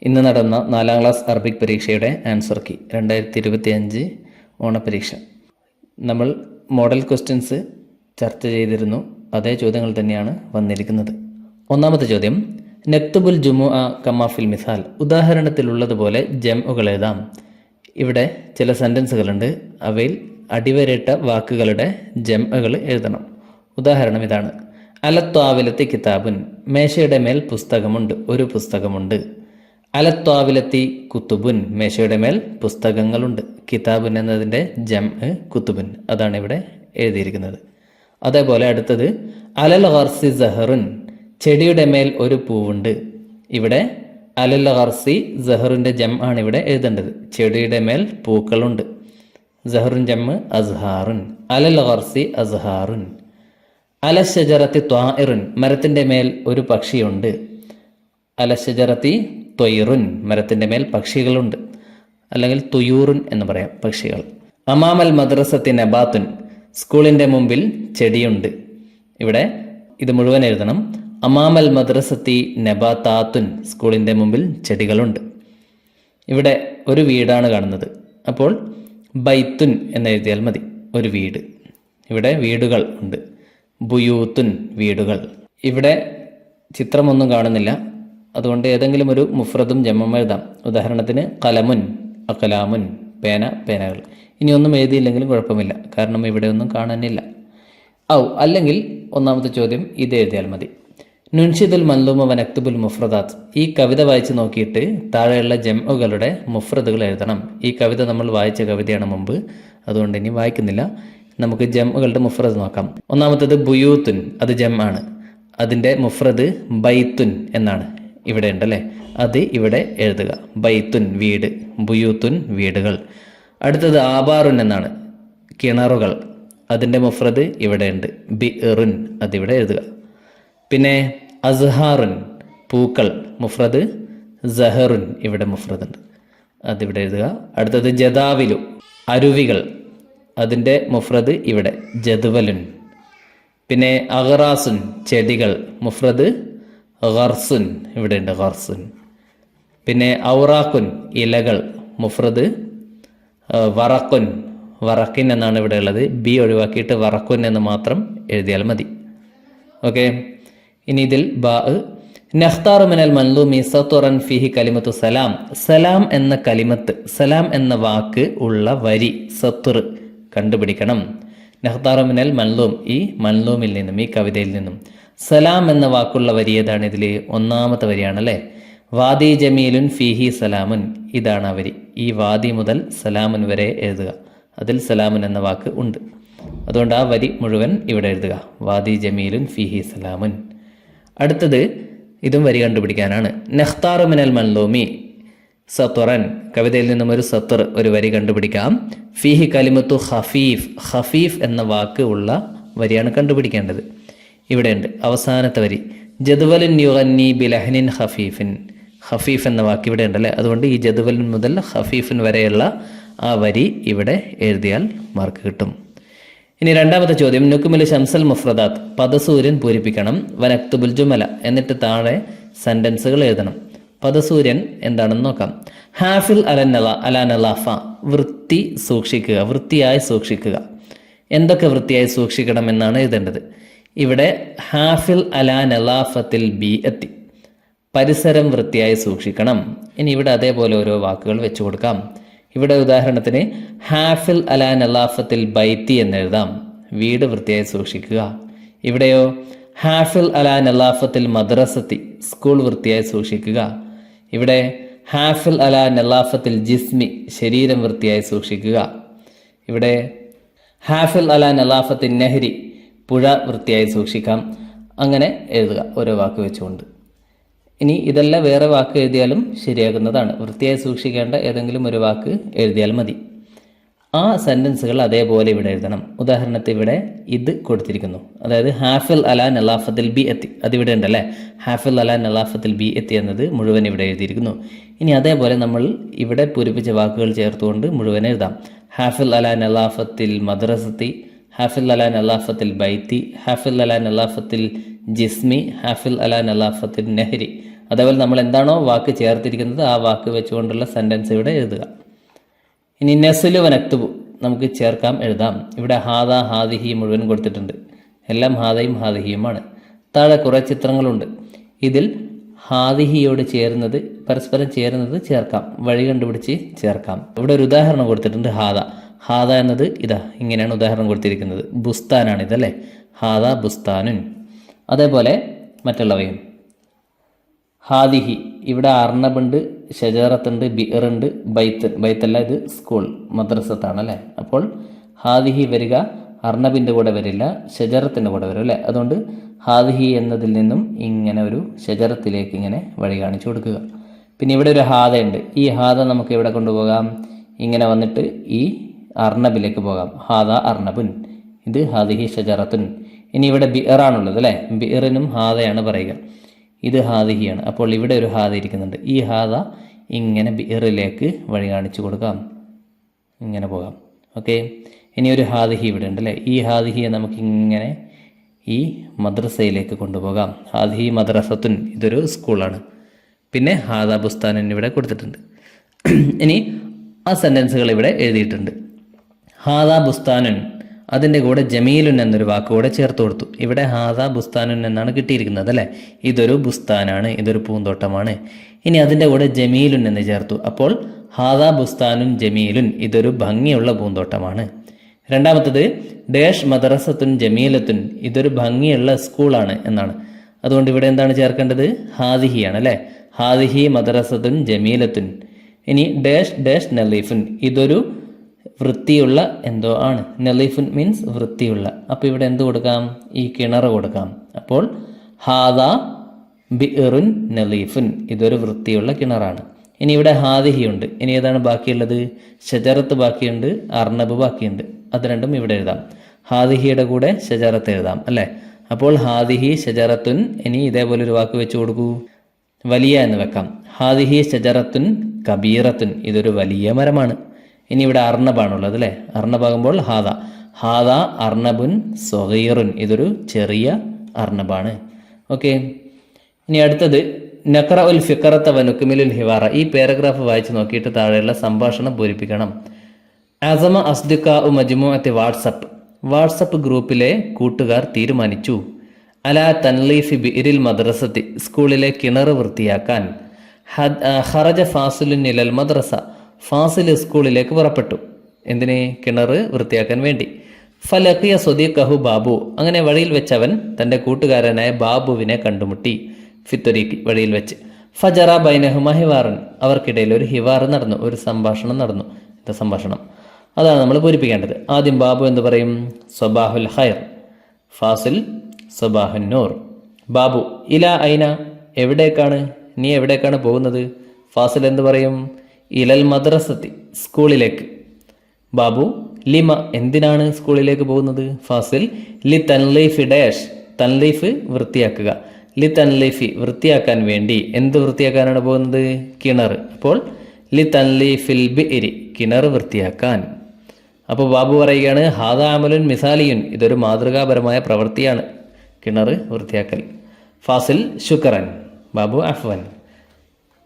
ഇന്ന് നടന്ന 4ാം class Arabic പരീക്ഷയുടെ ആൻസർ കീ 2025 ഓണപരീക്ഷ. നമ്മൾ മോഡൽ ക്വസ്റ്റ്യൻസ് ചർച്ച ചെയ്തിരുന്നു. അതേ ചോദ്യങ്ങൾ തന്നെയാണ് വന്നിരിക്കുന്നത്. ഒന്നാമത്തെ ചോദ്യം, നക്തുബുൽ ജുമുഅ കമാ ഫിൽ മിസാൽ. ഉദാഹരണത്തിലുള്ളതുപോലെ ജംഉകൾ എഴുതാം. ഇവിടെ ചില സെൻറ്റൻസുകളുണ്ട്. അവയിൽ അടിവരയിട്ട വാക്കുകളുടെ ജംഉകൾ എഴുതണം. ഉദാഹരണം ഇതാണ്: അലത്വാവിലത്തി കിതാബുൻ. മേശയുടെ മേൽ പുസ്തകമുണ്ട്, ഒരു പുസ്തകമുണ്ട്. അലത്വാവിലത്തി കുത്തുബുൻ. മേശയുടെ മേൽ പുസ്തകങ്ങളുണ്ട്. കിതാബുൻ എന്നതിൻ്റെ ജംഅ് കുത്തുബുൻ, അതാണ് ഇവിടെ എഴുതിയിരിക്കുന്നത്. അതേപോലെ അടുത്തത്, അലൽ ഗർസി സഹറുൻ. ചെടിയുടെ മേൽ ഒരു പൂവുണ്ട്. ഇവിടെ അലൽ ഗർസി സഹറിൻ്റെ ജം ആണ് ഇവിടെ എഴുതേണ്ടത്. ചെടിയുടെ മേൽ പൂക്കളുണ്ട്. സഹറുൻ ജംഅ് അസ്ഹാറുൻ. അലൽ ഗർസി അസ്ഹാറുൻ. അല ഷജറത്തി ത്വാഇറുൻ. മരത്തിൻ്റെ മേൽ ഒരു പക്ഷിയുണ്ട്. അല ഷജറത്തി ത്വയ്റുൻ. മരത്തിൻ്റെ മേൽ പക്ഷികളുണ്ട്, അല്ലെങ്കിൽ തുയൂറുൻ എന്ന് പറയാം, പക്ഷികൾ. അമാമൽ മദ്രസത്തി നബാത്തുൻ. സ്കൂളിൻ്റെ മുമ്പിൽ ചെടിയുണ്ട്. ഇവിടെ ഇത് മുഴുവൻ എഴുതണം. അമാമൽ മദ്രസത്തി നബാത്താത്തുൻ. സ്കൂളിൻ്റെ മുമ്പിൽ ചെടികളുണ്ട്. ഇവിടെ ഒരു വീടാണ് കാണുന്നത്. അപ്പോൾ ബൈത്തുൻ എന്നെഴുതിയാൽ മതി, ഒരു വീട്. ഇവിടെ വീടുകൾ ഉണ്ട്. ബുയൂത്തുൻ, വീടുകൾ. ഇവിടെ ചിത്രമൊന്നും കാണുന്നില്ല, അതുകൊണ്ട് ഏതെങ്കിലും ഒരു മുഫ്രദും ജമ്മും എഴുതാം. ഉദാഹരണത്തിന് കലമുൻ, അകലാമുൻ, പേന, പേനകൾ. ഇനിയൊന്നും എഴുതിയില്ലെങ്കിലും കുഴപ്പമില്ല, കാരണം ഇവിടെ ഒന്നും കാണാനില്ല. അല്ലെങ്കിൽ ഒന്നാമത്തെ ചോദ്യം ഇത് എഴുതിയാൽ മതി. നുൻഷിദുൽ മൻലൂമ വനക്തുബുൽ മുഫ്രദാത്ത്. ഈ കവിത വായിച്ച് നോക്കിയിട്ട് താഴെയുള്ള ജംഉകളുടെ മുഫ്രദുകൾ എഴുതണം. ഈ കവിത നമ്മൾ വായിച്ച കവിതയാണ് മുമ്പ്, അതുകൊണ്ട് ഇനി വായിക്കുന്നില്ല. നമുക്ക് ജംഉകളുടെ മുഫ്രദ് നോക്കാം. ഒന്നാമത്തേത് ബുയൂത്തുൻ, അത് ജം ആണ്. അതിൻ്റെ മുഫ്രദ് ബൈത്തുൻ എന്നാണ്. ഇവിടെ ഉണ്ടല്ലേ, അത് ഇവിടെ എഴുതുക. ബൈത്തുൻ, വീട്. ബുയൂത്തുൻ, വീടുകൾ. അടുത്തത് ആബാറുൻ എന്നാണ്, കിണറുകൾ. അതിൻ്റെ മുഫ്രദ് ഇവിടെ ഉണ്ട്. ബിറുൻ, അതിവിടെ എഴുതുക. പിന്നെ അസ്ഹാറുൻ, പൂക്കൾ. മുഫ്രദ് സഹറുൻ, ഇവിടെ മുഫ്രദ് ഉണ്ട്, അതിവിടെ എഴുതുക. അടുത്തത് ജദാവിലു, അരുവികൾ. അതിൻ്റെ മുഫ്രദ് ഇവിടെ ജദ്വലുൻ. പിന്നെ അഗ്റാസുൻ, ചെടികൾ. മുഫ്രദ് ഗർസുൻ, ഇവിടെ ഉണ്ട് ഗർസുൻ. പിന്നെ ഔറാഖുൻ, ഇലകൾ. മുഫ്രദ് വറക്കുൻ, വറക്കിൻ എന്നാണ് ഇവിടെ ഉള്ളത്. ബി ഒഴിവാക്കിയിട്ട് വറക്കുൻ എന്ന് മാത്രം എഴുതിയാൽ മതി. ഓക്കെ. ഇനി ഇതിൽ ബാ, നഖ്താറു മിനൽ മൻലൂമി സത്വറൻ ഫിഹി കലിമത്തു സലാം. സലാം എന്ന കലിമത്ത്, സലാം എന്ന വാക്ക് ഉള്ള വരി, സത്വർ കണ്ടുപിടിക്കണം. നഖ്താറു മിനൽ മൻലൂം, ഈ മൻലൂമിൽ നിന്നും, ഈ കവിതയിൽ നിന്നും സലാം എന്ന വാക്കുള്ള വരി ഏതാണ്? ഇതിൽ ഒന്നാമത്തെ വരിയാണല്ലേ. വാദി ജമീലുൻ ഫിഹി സലാമുൻ. ഇതാണ് ആ വരി. ഈ വാദി മുതൽ സലാമുൻ വരെ എഴുതുക. അതിൽ സലാമുൻ എന്ന വാക്ക് ഉണ്ട്, അതുകൊണ്ട് ആ വരി മുഴുവൻ ഇവിടെ എഴുതുക. വാദി ജമീലുൻ ഫിഹി സലാമുൻ. അടുത്തത് ഇതും വരി കണ്ടുപിടിക്കാനാണ്. നഖ്താറു മിനൽ മൻലൂമി സത്വറൻ. കവിതയിൽ നിന്നും ഒരു സത്വർ, ഒരു വരി കണ്ടുപിടിക്കാം. ഫിഹി കലിമത്തു ഖഫീഫ്. ഖഫീഫ് എന്ന വാക്ക് ഉള്ള വരിയാണ് കണ്ടുപിടിക്കേണ്ടത്. ഇവിടെയുണ്ട് അവസാനത്തെ വരി. ജദ്വലുൻ യുഗന്നി ബിലഹ്നിൻ ഖഫീഫിൻ. ഖഫീഫ് എന്ന വാക്ക് ഇവിടെ ഉണ്ടല്ലേ, അതുകൊണ്ട് ഈ ജദ്വലുൻ മുതൽ ഖഫീഫിൻ വരെയുള്ള ആ വരി ഇവിടെ എഴുതിയാൽ മാർക്ക് കിട്ടും. ഇനി രണ്ടാമത്തെ ചോദ്യം, നുക്മിലു ശംസൽ മുഫ്രദാത്ത്. പദസൂര്യൻ പൂരിപ്പിക്കണം. വനക്തുബുൽ ജുമല. എന്നിട്ട് താഴെ സെന്റൻസുകൾ എഴുതണം. പദസൂര്യൻ എന്താണെന്ന് നോക്കാം. ഹാഫിൽ അലാ നലാഫ. വൃത്തി സൂക്ഷിക്കുക, വൃത്തിയായി സൂക്ഷിക്കുക. എന്തൊക്കെ വൃത്തിയായി സൂക്ഷിക്കണം എന്നാണ് എഴുതേണ്ടത്. ഇവിടെ ഹാഫിൽ അലാ നലാഫത്തിൽ ബി എത്തി. പരിസരം വൃത്തിയായി സൂക്ഷിക്കണം. ഇനി ഇവിടെ അതേപോലെ ഓരോ വാക്കുകൾ വെച്ചു കൊടുക്കാം. ഇവിടെ ഉദാഹരണത്തിന് ഹാഫിൽ അലാ നലാഫത്തിൽ ബൈത്തി എന്നെഴുതാം. വീട് വൃത്തിയായി സൂക്ഷിക്കുക. ഇവിടെയോ ഹാഫിൽ അലാ നലാഫത്തിൽ മദ്രസത്തി. സ്കൂൾ വൃത്തിയായി സൂക്ഷിക്കുക. ഇവിടെ ഹാഫിൽ അലാ നലാഫത്തിൽ ജിസ്മി. ശരീരം വൃത്തിയായി സൂക്ഷിക്കുക. ഇവിടെ ഹാഫിൽ അലാ നലാഫത്തിൽ നെഹ്രി. പുഴ വൃത്തിയായി സൂക്ഷിക്കാം. അങ്ങനെ എഴുതുക ഓരോ വാക്ക് വെച്ചുകൊണ്ട്. ഇനി ഇതെല്ലാം വേറെ വാക്ക് എഴുതിയാലും ശരിയാകുന്നതാണ്. വൃത്തിയായി സൂക്ഷിക്കേണ്ട ഏതെങ്കിലും ഒരു വാക്ക് എഴുതിയാൽ മതി. ആ സെൻറ്റൻസുകൾ അതേപോലെ ഇവിടെ എഴുതണം. ഉദാഹരണത്തിന് ഇവിടെ ഇത് കൊടുത്തിരിക്കുന്നു, അതായത് ഹാഫിൽ അലാ നലാഫത്തിൽ ബി എത്തി. അതിവിടെ ഉണ്ടല്ലേ, ഹാഫിൽ അലാ നലാഫത്തിൽ ബി എത്തി എന്നത് മുഴുവൻ ഇവിടെ എഴുതിയിരിക്കുന്നു. ഇനി അതേപോലെ നമ്മൾ ഇവിടെ പൂരിപ്പിച്ച വാക്കുകൾ ചേർത്തുകൊണ്ട് മുഴുവൻ എഴുതാം. ഹാഫിൽ അലാ നലാഫത്തിൽ മദ്രസത്തി, ഹാഫിൽ അലാ നലാഫത്തിൽ ബൈത്തി, ഹാഫിൽ അലാ നലാഫത്തിൽ ജിസ്മി, ഹാഫിൽ അലാ നലാഫത്തിൽ നെഹ്രി. അതേപോലെ നമ്മൾ എന്താണോ വാക്ക് ചേർത്തിരിക്കുന്നത് ആ വാക്ക് വെച്ചുകൊണ്ടുള്ള സെൻറ്റൻസ് ഇവിടെ എഴുതുക. ഇനി നെസ്ലു വനക്തുബു നമുക്ക് ചേർക്കാം, എഴുതാം. ഇവിടെ ഹാദ ഹാദിഹി മുഴുവൻ കൊടുത്തിട്ടുണ്ട്. എല്ലാം ഹാദയും ഹാദിഹിയുമാണ്. താഴെ കുറേ ചിത്രങ്ങളുണ്ട്. ഇതിൽ ഹാദിഹിയോട് ചേരുന്നത് പരസ്പരം ചേരുന്നത് ചേർക്കാം, വഴി കണ്ടുപിടിച്ച് ചേർക്കാം. ഇവിടെ ഒരു ഉദാഹരണം കൊടുത്തിട്ടുണ്ട്. ഹാദ ഹാദ എന്നത് ഇതാ ഇങ്ങനെയാണ് ഉദാഹരണം കൊടുത്തിരിക്കുന്നത്. ബുസ്താനാണ് ഇതല്ലേ, ഹാദ ബുസ്താനുൻ. അതേപോലെ മറ്റുള്ളവയും ഹാദിഹി ഇവിടെ അർണബുണ്ട്, ഷജറത്തുണ്ട്, ബിറുണ്ട്, ബൈത്തല്ല ഇത് സ്കൂൾ മദ്രസത്താണ് അല്ലേ. അപ്പോൾ ഹാദിഹി വരിക അർണബിൻ്റെ കൂടെ വരില്ല, ഷജറത്തിൻ്റെ കൂടെ വരും അല്ലേ. അതുകൊണ്ട് ഹാദിഹി എന്നതിൽ നിന്നും ഇങ്ങനെ ഒരു ഷജറത്തിലേക്ക് ഇങ്ങനെ വഴി കാണിച്ചു കൊടുക്കുക. പിന്നെ ഇവിടെ ഒരു ഹാദയുണ്ട്. ഈ ഹാദ നമുക്ക് ഇവിടെ കൊണ്ടുപോകാം, ഇങ്ങനെ വന്നിട്ട് ഈ അർണബിലേക്ക് പോകാം. ഹാദ അർണബുൻ, ഇത് ഹാദിഹി ഷജറത്തുൻ. ഇനി ഇവിടെ ബിറാണുള്ളത് അല്ലേ, ബിറിനും ഹാദയാണ് പറയുക, ഇത് ഹാദിഹിയാണ്. അപ്പോൾ ഇവിടെ ഒരു ഹാദ ഇരിക്കുന്നുണ്ട്. ഈ ഹാദ ഇങ്ങനെ ബിറിലേക്ക് വഴി കാണിച്ചു കൊടുക്കാം, ഇങ്ങനെ പോകാം. ഓക്കെ, ഇനി ഒരു ഹാദിഹി ഇവിടെ ഉണ്ട് അല്ലേ. ഈ ഹാദിഹിയെ നമുക്കിങ്ങനെ ഈ മദ്രസയിലേക്ക് കൊണ്ടുപോകാം. ഹാദിഹി മദ്രസത്തുൻ, ഇതൊരു സ്കൂളാണ്. പിന്നെ ഹാദ ബുസ്താനുൻ ഇവിടെ കൊടുത്തിട്ടുണ്ട്. ഇനി ആ സെൻറ്റൻസുകൾ ഇവിടെ എഴുതിയിട്ടുണ്ട്. ഹാദ ബുസ്താനുൻ, അതിൻ്റെ കൂടെ ജമീലുൻ എന്നൊരു വാക്കുകൂടെ ചേർത്ത് കൊടുത്തു. ഇവിടെ ഹാദ ബുസ്താനുൻ എന്നാണ് കിട്ടിയിരിക്കുന്നത് അല്ലേ. ഇതൊരു ബുസ്താനാണ്, ഇതൊരു പൂന്തോട്ടമാണ്. ഇനി അതിൻ്റെ കൂടെ ജമീലുൻ എന്ന് ചേർത്തു. അപ്പോൾ ഹാദ ബുസ്താനുൻ ജമീലുൻ, ഇതൊരു ഭംഗിയുള്ള പൂന്തോട്ടമാണ്. രണ്ടാമത്തത് ഡേഷ് മദ്രസത്തുൻ ജമീലത്തുൻ, ഇതൊരു ഭംഗിയുള്ള സ്കൂളാണ് എന്നാണ്. അതുകൊണ്ട് ഇവിടെ എന്താണ് ചേർക്കേണ്ടത്? ഹാദിഹിയാണ് അല്ലേ. ഹാദിഹി മദ്രസത്തുൻ ജമീലത്തുൻ. ഇനി ഡേഷ് ഡേഷ് നലീഫുൻ, ഇതൊരു വൃത്തിയുള്ള എന്തോ ആണ്. നലീഫുൻ മീൻസ് വൃത്തിയുള്ള. അപ്പോൾ ഇവിടെ എന്ത് കൊടുക്കാം? ഈ കിണർ കൊടുക്കാം. അപ്പോൾ ഹാദ ബിറുൻ നലീഫുൻ, ഇതൊരു വൃത്തിയുള്ള കിണറാണ്. ഇനി ഇവിടെ ഹാദിഹി ഉണ്ട്. ഇനി ഏതാണ് ബാക്കിയുള്ളത്? ഷജറത്ത് ബാക്കിയുണ്ട്, അർണബ് ബാക്കിയുണ്ട്. അത് രണ്ടും ഇവിടെ എഴുതാം. ഹാദിഹിയുടെ കൂടെ ഷജറത്ത് എഴുതാം അല്ലേ. അപ്പോൾ ഹാദിഹി ഷജറത്തുൻ. ഇനി ഇതേപോലെ ഒരു വാക്ക് വെച്ച് കൊടുക്കൂ, വലിയ എന്ന് വെക്കാം. ഹാദിഹി ഷജറത്തുൻ കബീറത്തുൻ, ഇതൊരു വലിയ മരമാണ്. ഇനി ഇവിടെ അർണബാണുള്ളത് അല്ലേ. അർണബാകുമ്പോൾ ഹാദ ഹാദ അർണബുൻ സൊഗീറുൻ, ഇതൊരു ചെറിയ അർണബാണ്. ഓക്കെ, ഇനി അടുത്തത് നഖറ ഉൽ ഫിഖറത്ത വനുക്കുമിലുൽ ഹിവാറ. ഈ പാരഗ്രാഫ് വായിച്ച് നോക്കിയിട്ട് താഴെയുള്ള സംഭാഷണം പൂരിപ്പിക്കണം. അസമ അസ്ദിഖ ഉ മജ്മുഅത്തി വാട്സപ്പ് ഗ്രൂപ്പിലെ കൂട്ടുകാർ തീരുമാനിച്ചു. അല തൻലീഫി ബിഇരിൽ മദ്രസത്തി, സ്കൂളിലെ കിണർ വൃത്തിയാക്കാൻ. ഖറജ ഫാസിലുൻ ഇലൽ മദ്രസ, ഫാസിൽ സ്കൂളിലേക്ക് പുറപ്പെട്ടു. എന്തിനെ? കിണർ വൃത്തിയാക്കാൻ വേണ്ടി. ഫലഖിയ സ്വദീഖഹു ബാബു, അങ്ങനെ വഴിയിൽ വെച്ചവൻ തൻ്റെ കൂട്ടുകാരനായ ബാബുവിനെ കണ്ടുമുട്ടി. ഫിത്തൊരീക്ക്, വഴിയിൽ വെച്ച്. ഫജറ ബൈനഹുമ ഹിവാറൻ, അവർക്കിടയിൽ ഒരു ഹിവാർ നടന്നു, ഒരു സംഭാഷണം നടന്നു. എന്താ സംഭാഷണം? അതാണ് നമ്മൾ പൂരിപ്പിക്കേണ്ടത്. ആദ്യം ബാബു എന്ന് പറയും സ്വബാഹുൽ ഖൈർ, ഫാസിൽ സ്വബാഹുൻ നൂർ. ബാബു ഇല ഐന, എവിടേക്കാണ്? നീ എവിടേക്കാണ് പോകുന്നത്? ഫാസിൽ എന്ത് പറയും? ഇലൽ മദ്രസത്തി, സ്കൂളിലേക്ക്. ബാബു ലിമ, എന്തിനാണ് സ്കൂളിലേക്ക് പോകുന്നത്? ഫാസിൽ ലി തൻലീഫി ഡാഷ്, തൻലീഫ് വൃത്തിയാക്കുക. ലി തൻലീഫി വൃത്തിയാക്കാൻ വേണ്ടി. എന്ത് വൃത്തിയാക്കാനാണ് പോകുന്നത്? കിണർ. അപ്പോൾ ലി തൻലീഫിൽ ബിഇരി, കിണർ വൃത്തിയാക്കാൻ. അപ്പോൾ ബാബു പറയുകയാണ് ഹാദ അമലുൻ മിസാലിയുൻ, ഇതൊരു മാതൃകാപരമായ പ്രവൃത്തിയാണ് കിണർ വൃത്തിയാക്കൽ. ഫാസിൽ ശുക്രൻ, ബാബു അഫ്വൻ.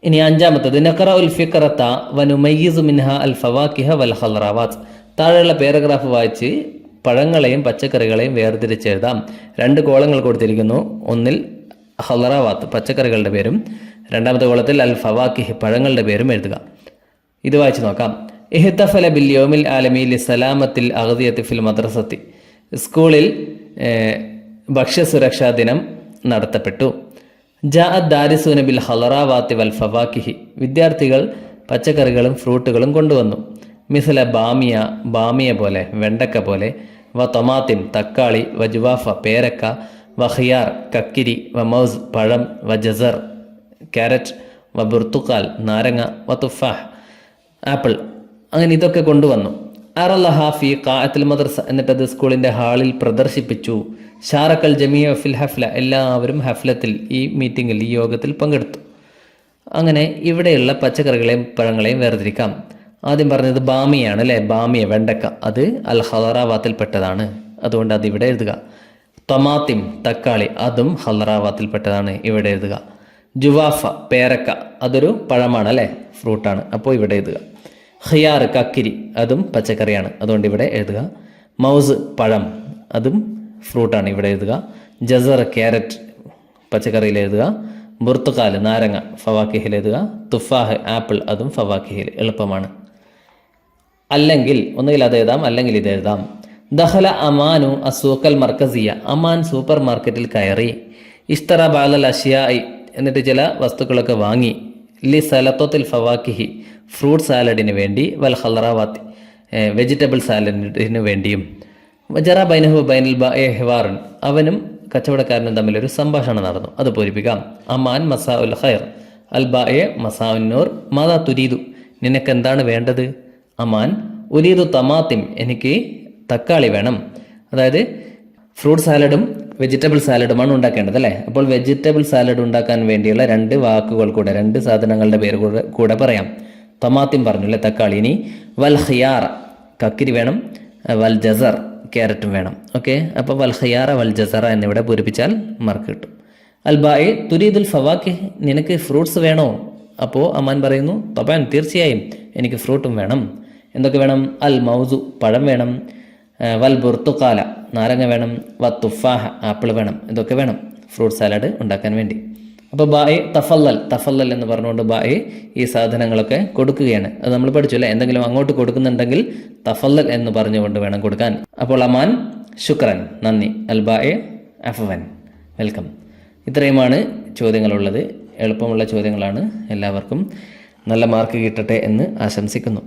ഇനി അഞ്ചാമത്തത് നഖറ ഉൽ ഫിഖറത്ത വനുമയ്യിസു മിൻഹ അൽ ഫവാക്കിഹ വൽ ഖൽറാവാത്ത്. താഴെയുള്ള പാരഗ്രാഫ് വായിച്ച് പഴങ്ങളെയും പച്ചക്കറികളെയും വേർതിരിച്ചെഴുതാം. 2 കോളങ്ങൾ കൊടുത്തിരിക്കുന്നു. ഒന്നിൽ ഖൽറാവാത്ത് പച്ചക്കറികളുടെ പേരും, രണ്ടാമത്തെ കോളത്തിൽ അൽ ഫവാക്കിഹ് പഴങ്ങളുടെ പേരും എഴുതുക. ഇത് വായിച്ചു നോക്കാം. ഇഹ്തഫല ബിൽ യൗമിൽ ആലമി ലി സലാമത്തിൽ അഗ്ദിയത്തി ഫിൽ മദ്രസത്തി, സ്കൂളിൽ ഭക്ഷ്യസുരക്ഷാ ദിനം നടത്തപ്പെട്ടു. ജാഅദ് ദാരിസൂന ബിൽ ഖൽറാവാത്തി വൽ ഫവാക്കിഹി, വിദ്യാർത്ഥികൾ പച്ചക്കറികളും ഫ്രൂട്ടുകളും കൊണ്ടുവന്നു. മിസല ബാമിയ, ബാമിയ പോലെ, വെണ്ടക്ക പോലെ. വ തൊമാത്തിൻ, തക്കാളി. വ ജുവാഫ, പേരക്ക. വ ഖിയാർ, കക്കിരി. വ മൗസ്, പഴം. വ ജസർ, ക്യാരറ്റ്. വ ബുർത്തുക്കാൽ, നാരങ്ങ. വ തുഫാഹ്, ആപ്പിൾ. അങ്ങനെ ഇതൊക്കെ കൊണ്ടുവന്നു. അറലഹാഫി ഖാഅത്തുൽ മദ്രസ, എന്നിട്ടത് സ്കൂളിൻ്റെ ഹാളിൽ പ്രദർശിപ്പിച്ചു. ഷാറക്കൽ ജമിയ ഫിൽ ഹഫ്ല, എല്ലാവരും ഹഫ്ലത്തിൽ, ഈ മീറ്റിങ്ങിൽ, ഈ യോഗത്തിൽ പങ്കെടുത്തു. അങ്ങനെ ഇവിടെയുള്ള പച്ചക്കറികളെയും പഴങ്ങളെയും വേർതിരിക്കാം. ആദ്യം പറഞ്ഞത് ബാമിയാണ് അല്ലേ. ബാമിയ, വെണ്ടക്ക, അത് അൽ ഖൽറാവാത്തിൽപ്പെട്ടതാണ്, അതുകൊണ്ട് അത് ഇവിടെ എഴുതുക. തൊമാത്തിം, തക്കാളി, അതും ഖൽറാവാത്തിൽപ്പെട്ടതാണ്, ഇവിടെ എഴുതുക. ജുവാഫ പേരക്ക, അതൊരു പഴമാണ് അല്ലേ, ഫ്രൂട്ടാണ്, അപ്പോൾ ഇവിടെ എഴുതുക. ഖിയാർ കക്കിരി, അതും പച്ചക്കറിയാണ്, അതുകൊണ്ട് ഇവിടെ എഴുതുക. മൗസ് പഴം, അതും ഫ്രൂട്ടാണ്, ഇവിടെ എഴുതുക. ജസർ ക്യാരറ്റ്, പച്ചക്കറിയിൽ എഴുതുക. ബുർത്തുക്കാൽ നാരങ്ങ, ഫവാക്കിഹിൽ എഴുതുക. തുഫാഹ് ആപ്പിൾ, അതും ഫവാക്കിഹിൽ, എളുപ്പമാണ്. അല്ലെങ്കിൽ ഒന്നുകിൽ അത് എഴുതാം, അല്ലെങ്കിൽ ഇത് എഴുതാം. ദഹല അമാനു അസൂക്കൽ മർക്കസിയ, അമാൻ സൂപ്പർ മാർക്കറ്റിൽ കയറി. ഇഷ്തറ ബാലൽ അഷിയായി, എന്നിട്ട് ചില വസ്തുക്കളൊക്കെ വാങ്ങി. ലി സലത്തോത്തിൽ ഫവാക്കിഹി, ഫ്രൂട്ട് സാലഡിന് വേണ്ടി. വൽ ഖൽറാവാത്തി, വെജിറ്റബിൾ സാലഡിന് വേണ്ടിയും. ജറ ബൈനഹു ബൈനൽ ബാഇ ഹിവാറുൻ, അവനും കച്ചവടക്കാരനും തമ്മിലൊരു സംഭാഷണം നടന്നു, അത് പൂരിപ്പിക്കാം. അമാൻ മസാ ഉൽ ഖൈർ, അൽ ബാഇ മസാ ഉന്നൂർ. മാതാ തുരീദു, നിനക്ക് എന്താണ് വേണ്ടത്? അമാൻ ഉരീദു തമാത്തിം, എനിക്ക് തക്കാളി വേണം. അതായത് ഫ്രൂട്ട് സാലഡും വെജിറ്റബിൾ സാലഡുമാണ് ഉണ്ടാക്കേണ്ടത് അല്ലേ. അപ്പോൾ വെജിറ്റബിൾ സാലഡ് ഉണ്ടാക്കാൻ വേണ്ടിയുള്ള രണ്ട് വാക്കുകൾ കൂടെ, രണ്ട് സാധനങ്ങളുടെ പേര് കൂടെ പറയാം. തമാത്തിം പറഞ്ഞു അല്ലേ, തക്കാളി. ഇനി വൽ ഖിയാറ, കക്കിരി വേണം. വൽ ജസർ, ക്യാരറ്റും വേണം. ഓക്കെ, അപ്പോൾ വൽ ഖിയാറ വൽ ജസറ എന്നിവിടെ പൂരിപ്പിച്ചാൽ മാർക്ക് കിട്ടും. അൽ ബാഇ തുരീദുൽ ഫവാക്കിഹ്, നിനക്ക് ഫ്രൂട്ട്സ് വേണോ? അപ്പോൾ അമാൻ പറയുന്നു തബാൻ, തീർച്ചയായും എനിക്ക് ഫ്രൂട്ടും വേണം. എന്തൊക്കെ വേണം? അൽ മൗസു, പഴം വേണം. വൽ ബുർത്തുക്കാല, നാരങ്ങ വേണം. വ തുഫാഹ, ആപ്പിൾ വേണം. ഇതൊക്കെ വേണം ഫ്രൂട്ട് സാലഡ് ഉണ്ടാക്കാൻ വേണ്ടി. അപ്പോൾ ബായി തഫല്ലൽ, തഫല്ലൽ എന്ന് പറഞ്ഞുകൊണ്ട് ബായി ഈ സാധനങ്ങളൊക്കെ കൊടുക്കുകയാണ്. അത് നമ്മൾ പഠിച്ചു അല്ലേ. എന്തെങ്കിലും അങ്ങോട്ട് കൊടുക്കുന്നുണ്ടെങ്കിൽ തഫല്ലൽ എന്ന് പറഞ്ഞുകൊണ്ട് വേണം കൊടുക്കാൻ. അപ്പോൾ അമാൻ ശുക്രൻ, നന്ദി. അൽ ബായി അഫവൻ, വെൽക്കം. ഇത്രയുമാണ് ചോദ്യങ്ങളുള്ളത്. എളുപ്പമുള്ള ചോദ്യങ്ങളാണ്. എല്ലാവർക്കും നല്ല മാർക്ക് കിട്ടട്ടെ എന്ന് ആശംസിക്കുന്നു.